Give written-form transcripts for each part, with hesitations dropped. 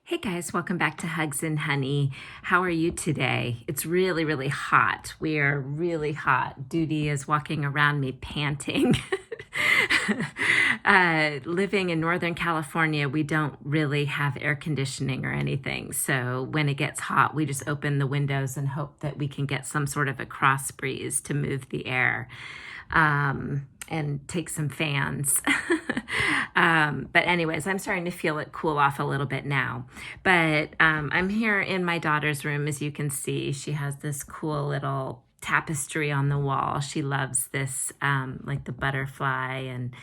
Hey guys, welcome back to Hugs and Honey. How are you today? It's really, really hot. We are really hot. Duty is walking around me panting. Living in Northern California, we don't really have air conditioning or anything. So when it gets hot, we just open the windows and hope that we can get some sort of a cross breeze to move the air. And take some fans. But anyways, I'm starting to feel it cool off a little bit now. But I'm here in my daughter's room. As you can see, she has this cool little tapestry on the wall. She loves this, like the butterfly and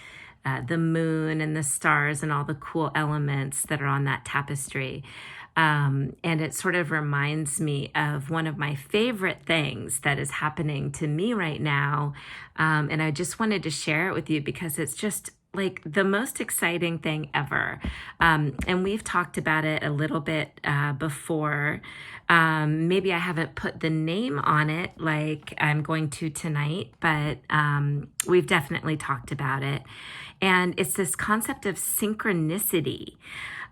the moon and the stars and all the cool elements that are on that tapestry. And it sort of reminds me of one of my favorite things that is happening to me right now. And I just wanted to share it with you because it's just like the most exciting thing ever. And we've talked about it a little bit before. Maybe I haven't put the name on it like I'm going to tonight, but we've definitely talked about it. And it's this concept of synchronicity.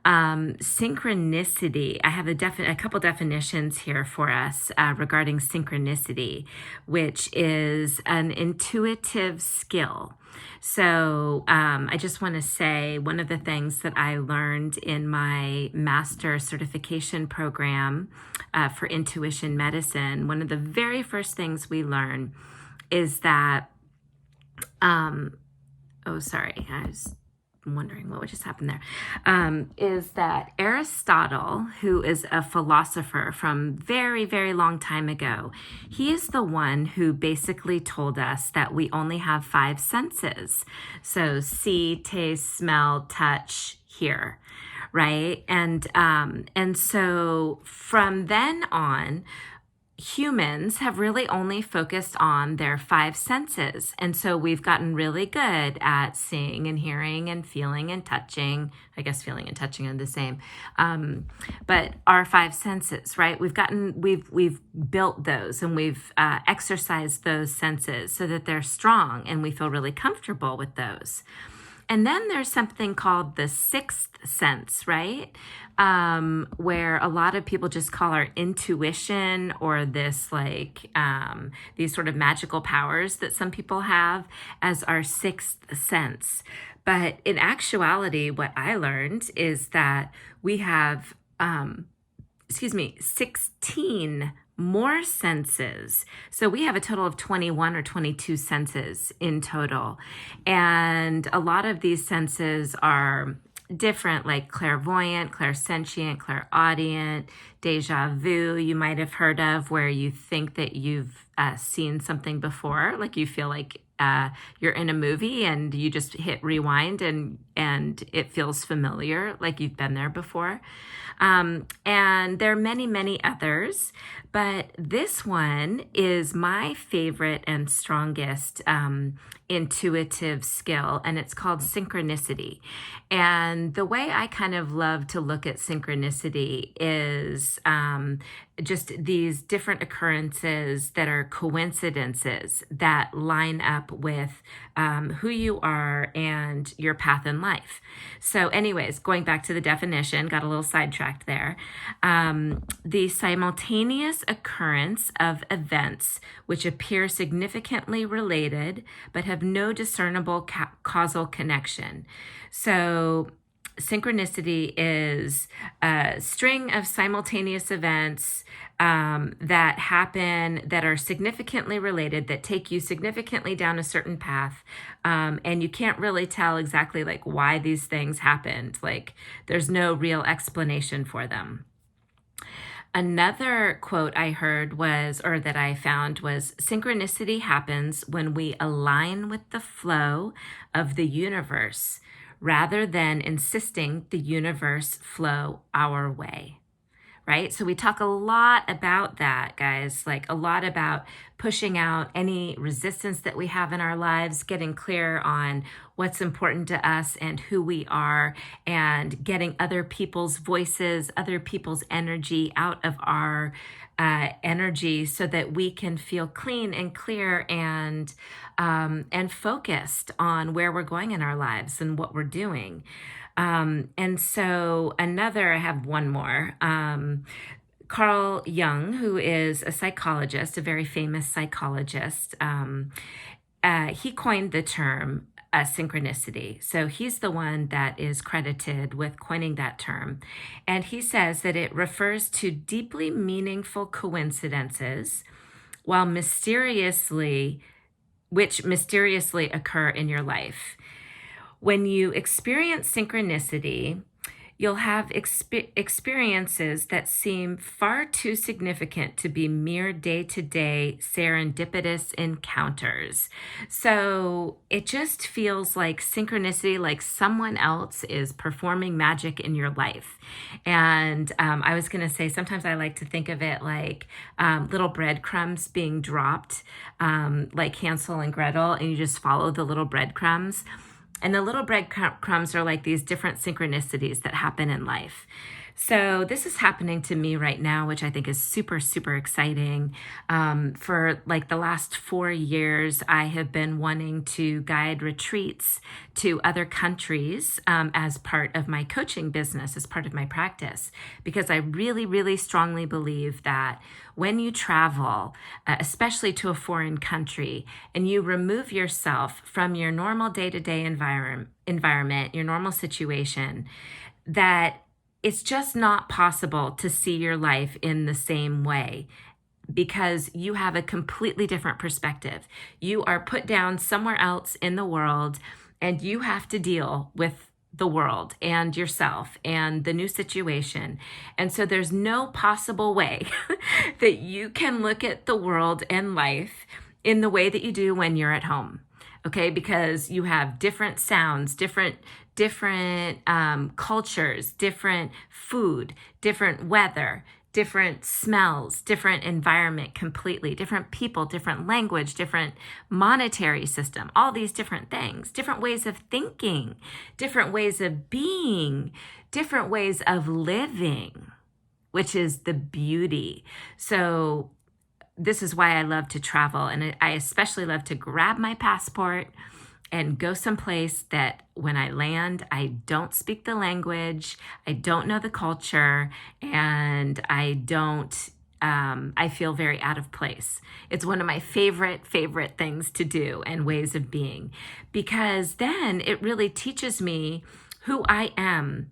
Synchronicity, I have a couple definitions here for us regarding synchronicity, which is an intuitive skill. So I just want to say one of the things that I learned in my master certification program for intuition medicine, one of the very first things we learn is that, sorry, I was wondering what just happened there. Is that Aristotle, who is a philosopher from very, very long time ago, he is the one who basically told us that we only have five senses. So see, taste, smell, touch, hear, right? And so from then on, humans have really only focused on their five senses. And so we've gotten really good at seeing and hearing and feeling and touching. I guess feeling and touching are the same. But our five senses, right? We've built those and we've exercised those senses so that they're strong and we feel really comfortable with those. And then there's something called the sixth sense, right? Where a lot of people just call our intuition or this these sort of magical powers that some people have as our sixth sense. But in actuality, what I learned is that we have, 16 more senses. So we have a total of 21 or 22 senses in total. And a lot of these senses are different, like clairvoyant, clairsentient, clairaudient, deja vu, you might have heard of, where you think that you've seen something before, like you feel like you're in a movie and you just hit rewind and it feels familiar, like you've been there before. And there are many, many others, but this one is my favorite and strongest intuitive skill, and it's called synchronicity. And the way I kind of love to look at synchronicity is just these different occurrences that are coincidences that line up with who you are and your path in life. So anyways, going back to the definition, got a little sidetracked there. The simultaneous occurrence of events which appear significantly related but have no discernible causal connection. So synchronicity is a string of simultaneous events that happen that are significantly related, that take you significantly down a certain path. And you can't really tell exactly like why these things happened. Like there's no real explanation for them. Another quote I heard that I found was, synchronicity happens when we align with the flow of the universe rather than insisting the universe flow our way, right? So we talk a lot about that, guys, like a lot about pushing out any resistance that we have in our lives, getting clear on what's important to us and who we are, and getting other people's voices, other people's energy out of our energy so that we can feel clean and clear and focused on where we're going in our lives and what we're doing. And so I have one more. Carl Jung, who is a psychologist, a very famous psychologist, he coined the term synchronicity. So he's the one that is credited with coining that term. And he says that it refers to deeply meaningful coincidences while which mysteriously occur in your life. When you experience synchronicity, you'll have experiences that seem far too significant to be mere day-to-day serendipitous encounters. So it just feels like synchronicity, like someone else is performing magic in your life. And I was going to say, sometimes I like to think of it like little breadcrumbs being dropped, like Hansel and Gretel, and you just follow the little breadcrumbs. And the little breadcrumbs are like these different synchronicities that happen in life. So this is happening to me right now, which I think is super, super exciting. For like the last 4 years, I have been wanting to guide retreats to other countries as part of my coaching business, as part of my practice, because I really, really strongly believe that when you travel, especially to a foreign country, and you remove yourself from your normal day-to-day environment, your normal situation, that it's just not possible to see your life in the same way because you have a completely different perspective. You are put down somewhere else in the world and you have to deal with the world and yourself and the new situation. And so there's no possible way that you can look at the world and life in the way that you do when you're at home. Okay, because you have different sounds, different cultures, different food, different weather, different smells, different environment completely, different people, different language, different monetary system, all these different things, different ways of thinking, different ways of being, different ways of living, which is the beauty. So this is why I love to travel, and I especially love to grab my passport and go someplace that when I land, I don't speak the language, I don't know the culture, and I feel very out of place. It's one of my favorite things to do and ways of being, because then it really teaches me who I am,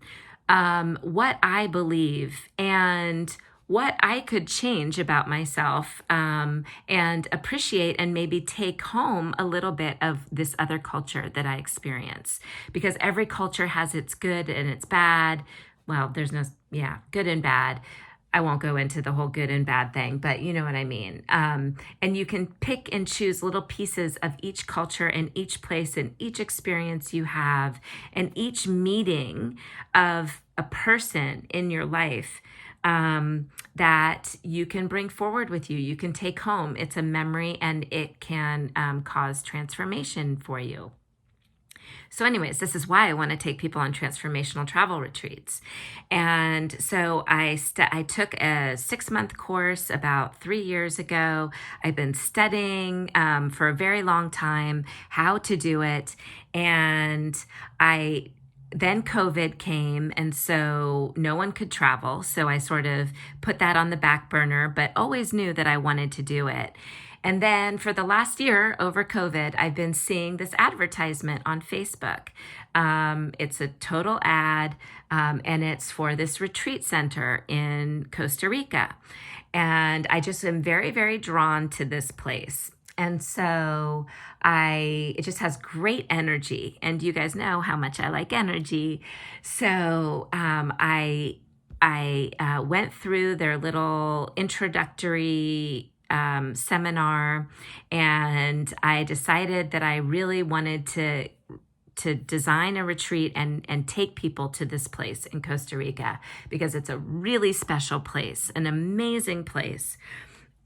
what I believe, and what I could change about myself, and appreciate and maybe take home a little bit of this other culture that I experience. Because every culture has its good and its bad. Well, there's no, good and bad. I won't go into the whole good and bad thing, but you know what I mean. And you can pick and choose little pieces of each culture and each place and each experience you have and each meeting of a person in your life that you can bring forward with you. You can take home. It's a memory and it can cause transformation for you. So anyways, this is why I want to take people on transformational travel retreats. And so I took a 6-month course about 3 years ago. I've been studying for a very long time how to do it. And then COVID came, and so no one could travel. So I sort of put that on the back burner, but always knew that I wanted to do it. And then for the last year over COVID, I've been seeing this advertisement on Facebook. It's a total ad, and it's for this retreat center in Costa Rica. And I just am very, very drawn to this place. And so it just has great energy. And you guys know how much I like energy. So I went through their little introductory seminar, and I decided that I really wanted to design a retreat and take people to this place in Costa Rica, because it's a really special place, an amazing place.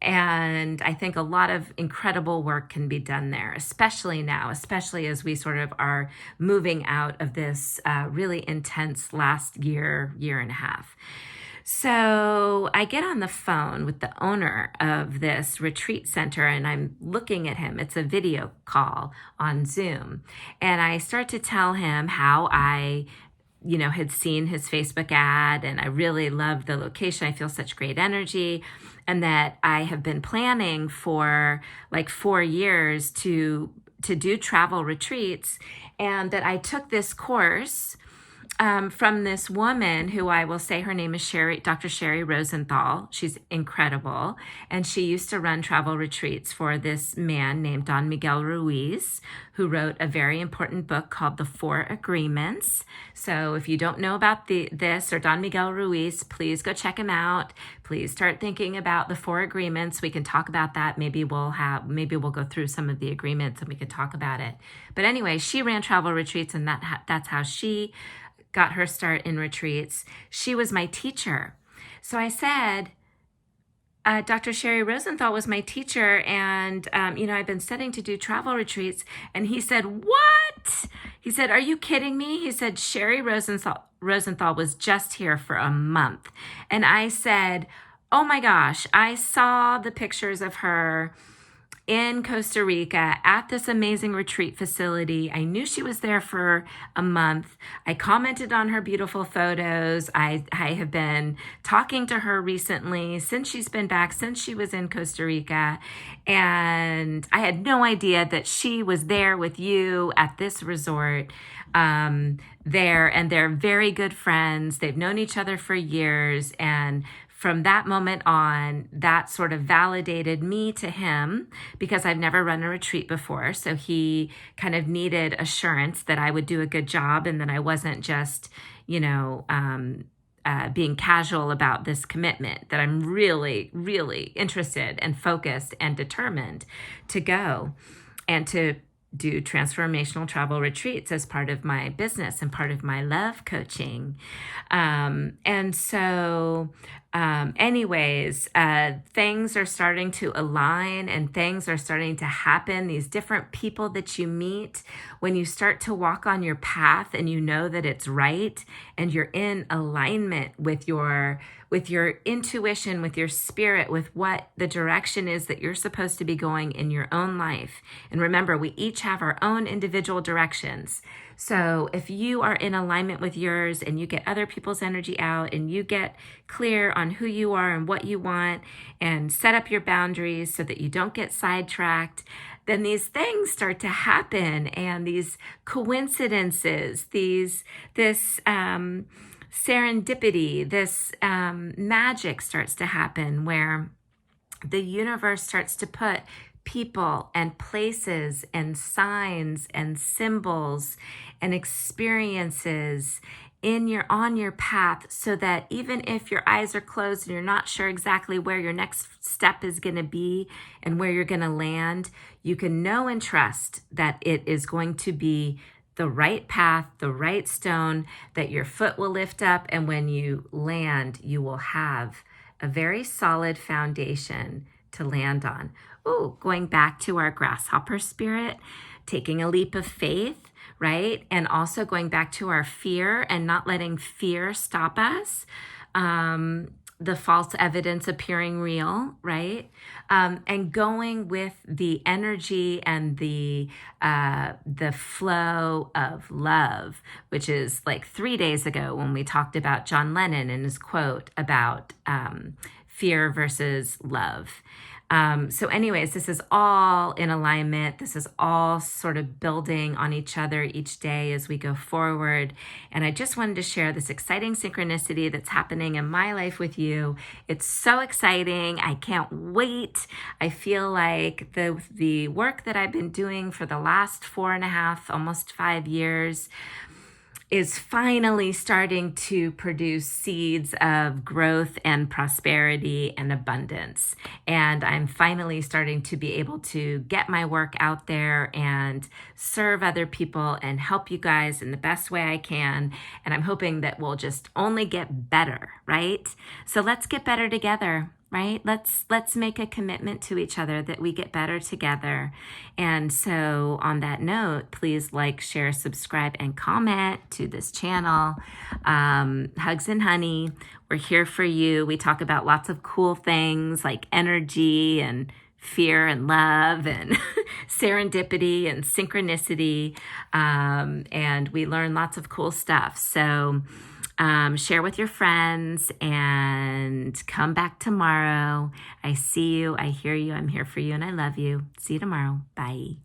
And I think a lot of incredible work can be done there, especially now, especially as we sort of are moving out of this really intense last year and a half. So I get on the phone with the owner of this retreat center, and I'm looking at him. It's a video call on Zoom. And I start to tell him how I had seen his Facebook ad, and I really love the location. I feel such great energy, and that I have been planning for like 4 years to do travel retreats, and that I took this course from this woman who I will say her name is Dr. Sherry Rosenthal. She's incredible. And she used to run travel retreats for this man named Don Miguel Ruiz, who wrote a very important book called The Four Agreements. So if you don't know about this or Don Miguel Ruiz, please go check him out. Please start thinking about the Four Agreements. We can talk about that. Maybe we'll go through some of the agreements and we can talk about it. But anyway, she ran travel retreats, and that's how she got her start in retreats. She was my teacher. So I said, Dr. Sherry Rosenthal was my teacher, and, I've been studying to do travel retreats. And he said, what? He said, are you kidding me? He said, Sherry Rosenthal was just here for a month. And I said, oh my gosh, I saw the pictures of her in Costa Rica at this amazing retreat facility. I knew she was there for a month. I commented on her beautiful photos. I have been talking to her recently since she's been back, since she was in Costa Rica. And I had no idea that she was there with you at this resort there. And they're very good friends. They've known each other for years. And from that moment on, that sort of validated me to him, because I've never run a retreat before. So he kind of needed assurance that I would do a good job and that I wasn't just, being casual about this commitment, that I'm really, really interested and focused and determined to go and to do transformational travel retreats as part of my business and part of my love coaching. Things are starting to align and things are starting to happen. These different people that you meet, when you start to walk on your path and you know that it's right and you're in alignment with your intuition, with your spirit, with what the direction is that you're supposed to be going in your own life. And remember, we each have our own individual directions. So if you are in alignment with yours and you get other people's energy out and you get clear on who you are and what you want and set up your boundaries so that you don't get sidetracked, then these things start to happen, and these coincidences, this serendipity, this magic starts to happen, where the universe starts to put people and places and signs and symbols and experiences on your path, so that even if your eyes are closed and you're not sure exactly where your next step is going to be and where you're going to land, you can know and trust that it is going to be the right path, the right stone, that your foot will lift up, and when you land, you will have a very solid foundation to land on. Oh, going back to our grasshopper spirit, taking a leap of faith, right? And also going back to our fear and not letting fear stop us. The false evidence appearing real, right? And going with the energy and the flow of love, which is like 3 days ago when we talked about John Lennon and his quote about fear versus love. So anyways, this is all in alignment. This is all sort of building on each other each day as we go forward. And I just wanted to share this exciting synchronicity that's happening in my life with you. It's so exciting. I can't wait. I feel like the work that I've been doing for the last 4.5, almost 5 years is finally starting to produce seeds of growth and prosperity and abundance. And I'm finally starting to be able to get my work out there and serve other people and help you guys in the best way I can. And I'm hoping that we'll just only get better, right? So let's get better together. Right? Let's make a commitment to each other that we get better together. And so on that note, please like, share, subscribe, and comment to this channel. Hugs and Honey, we're here for you. We talk about lots of cool things like energy and fear and love and serendipity and synchronicity. And we learn lots of cool stuff. So share with your friends and come back tomorrow. I see you. I hear you. I'm here for you and I love you. See you tomorrow. Bye.